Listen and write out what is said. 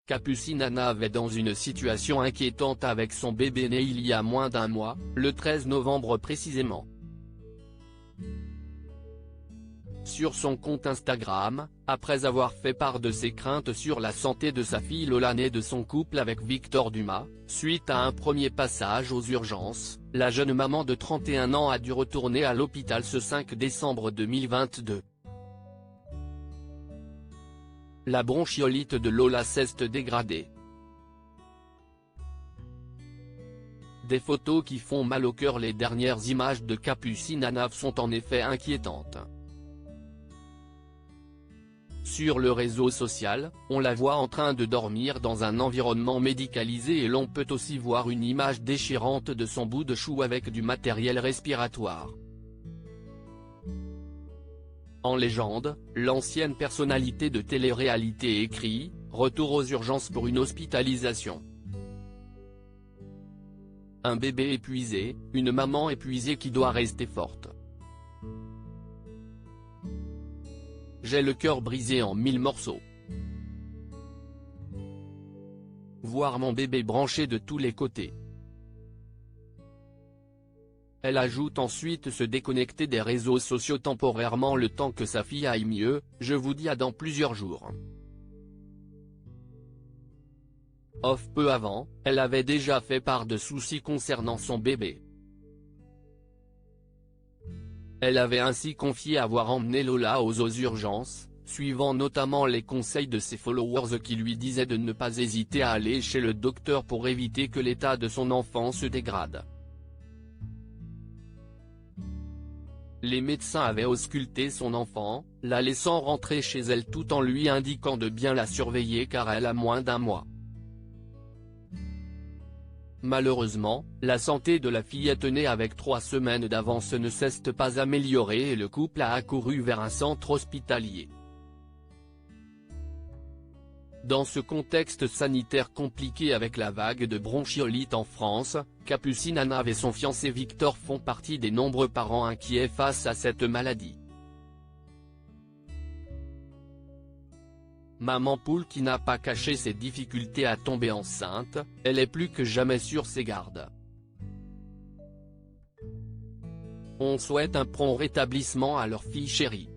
Capucine Anav est dans une situation inquiétante avec son bébé né il y a moins d'un mois, le 13 novembre précisément. Sur son compte Instagram, après avoir fait part de ses craintes sur la santé de sa fille Lola née de son couple avec Victor Dumas, suite à un premier passage aux urgences, la jeune maman de 31 ans a dû retourner à l'hôpital ce 5 décembre 2022. La bronchiolite de Lola s'est dégradée. Des photos qui font mal au cœur. Les dernières images de Capucine Anav sont en effet inquiétantes. Sur le réseau social, on la voit en train de dormir dans un environnement médicalisé et l'on peut aussi voir une image déchirante de son bout de chou avec du matériel respiratoire. En légende, l'ancienne personnalité de télé-réalité écrit « Retour aux urgences pour une hospitalisation ». Un bébé épuisé, une maman épuisée qui doit rester forte. J'ai le cœur brisé en 1000 morceaux. Voir mon bébé branché de tous les côtés. Elle ajoute ensuite se déconnecter des réseaux sociaux temporairement le temps que sa fille aille mieux, je vous dis à dans plusieurs jours. Off peu avant, elle avait déjà fait part de soucis concernant son bébé. Elle avait ainsi confié avoir emmené Lola aux urgences, suivant notamment les conseils de ses followers qui lui disaient de ne pas hésiter à aller chez le docteur pour éviter que l'état de son enfant se dégrade. Les médecins avaient ausculté son enfant, la laissant rentrer chez elle tout en lui indiquant de bien la surveiller car elle a moins d'un mois. Malheureusement, la santé de la fillette née avec 3 semaines d'avance ne s'est pas améliorée et le couple a accouru vers un centre hospitalier. Dans ce contexte sanitaire compliqué avec la vague de bronchiolite en France, Capucine Anav et son fiancé Victor font partie des nombreux parents inquiets face à cette maladie. Maman poule qui n'a pas caché ses difficultés à tomber enceinte, elle est plus que jamais sur ses gardes. On souhaite un prompt rétablissement à leur fille chérie.